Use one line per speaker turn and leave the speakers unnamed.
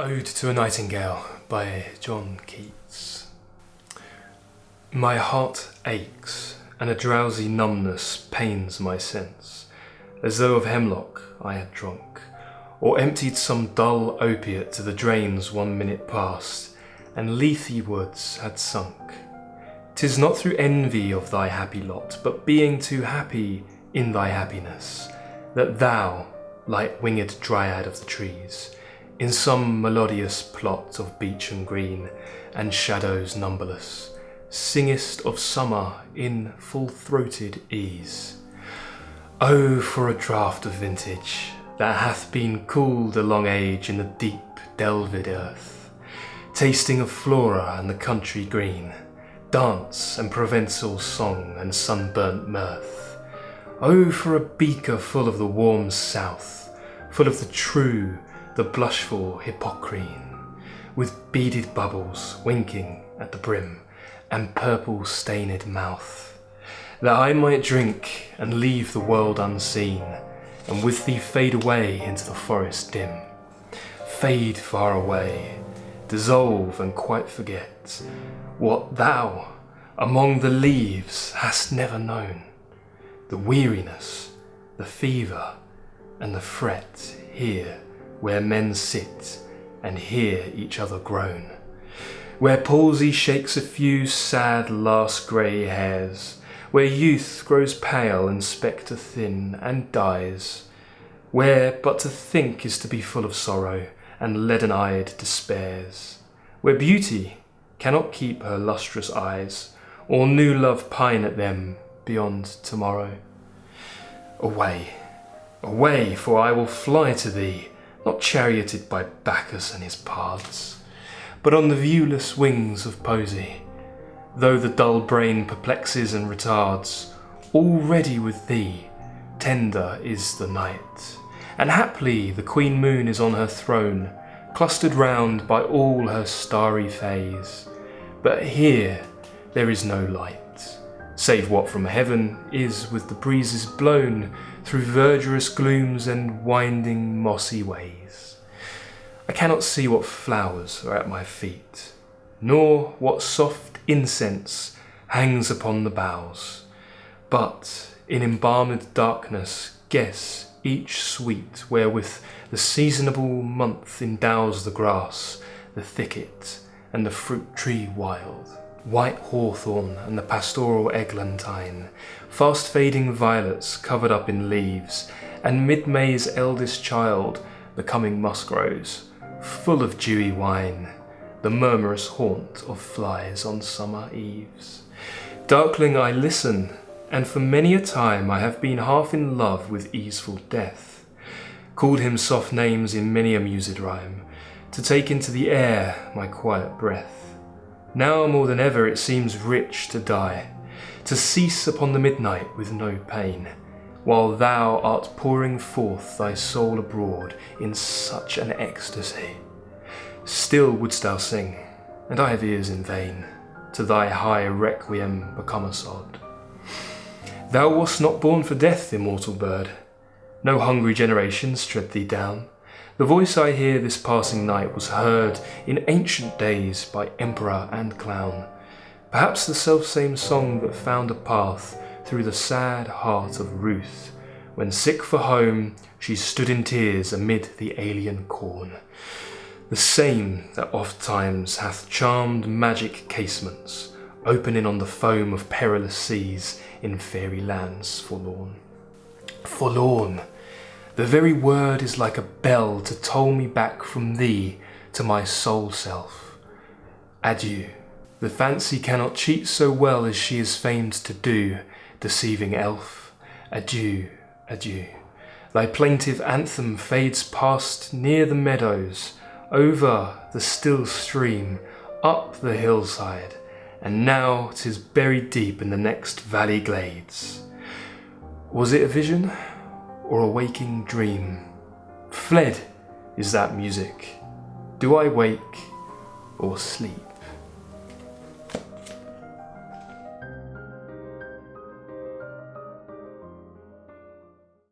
Ode to a Nightingale by John Keats. My heart aches, and a drowsy numbness pains my sense, as though of hemlock I had drunk, or emptied some dull opiate to the drains 1 minute past, and lethe woods had sunk. 'Tis not through envy of thy happy lot, but being too happy in thy happiness, that thou, light-winged dryad of the trees, in some melodious plot of beech and green, and shadows numberless, singest of summer in full-throated ease. Oh, for a draught of vintage, that hath been cooled a long age in the deep delved earth, tasting of flora and the country green, dance and Provençal song and sunburnt mirth. Oh, for a beaker full of the warm south, full of the true, the blushful Hippocrene, with beaded bubbles winking at the brim, and purple-stained mouth, that I might drink and leave the world unseen, and with thee fade away into the forest dim. Fade far away, dissolve and quite forget what thou, among the leaves, hast never known, the weariness, the fever, and the fret here, where men sit and hear each other groan, where palsy shakes a few sad last grey hairs, where youth grows pale and spectre thin and dies, where but to think is to be full of sorrow and leaden-eyed despairs, where beauty cannot keep her lustrous eyes, or new love pine at them beyond tomorrow. Away, away, for I will fly to thee, not charioted by Bacchus and his paths, but on the viewless wings of poesy, though the dull brain perplexes and retards. Already with thee, tender is the night, and haply the Queen Moon is on her throne, clustered round by all her starry fays. But here there is no light, save what from heaven is with the breezes blown through verdurous glooms and winding mossy ways. I cannot see what flowers are at my feet, nor what soft incense hangs upon the boughs, but in embalmed darkness guess each sweet wherewith the seasonable month endows the grass, the thicket, and the fruit tree wild. White hawthorn and the pastoral eglantine, fast-fading violets covered up in leaves, and mid-May's eldest child, becoming muskrose, full of dewy wine, the murmurous haunt of flies on summer eves. Darkling I listen, and for many a time I have been half in love with easeful death, called him soft names in many a mused rhyme, to take into the air my quiet breath. Now more than ever it seems rich to die, to cease upon the midnight with no pain, while thou art pouring forth thy soul abroad in such an ecstasy. Still wouldst thou sing, and I have ears in vain, to thy high requiem become a sod. Thou wast not born for death, immortal bird, no hungry generations tread thee down. The voice I hear this passing night was heard in ancient days by emperor and clown, perhaps the selfsame song that found a path through the sad heart of Ruth, when sick for home she stood in tears amid the alien corn, the same that oft times hath charmed magic casements, opening on the foam of perilous seas in fairy lands forlorn. Forlorn! The very word is like a bell to toll me back from thee to my soul self. Adieu. The fancy cannot cheat so well as she is famed to do, deceiving elf. Adieu, adieu. Thy plaintive anthem fades past near the meadows, over the still stream, up the hillside, and now 'tis buried deep in the next valley glades. Was it a vision, or a waking dream? Fled is that music. Do I wake or sleep?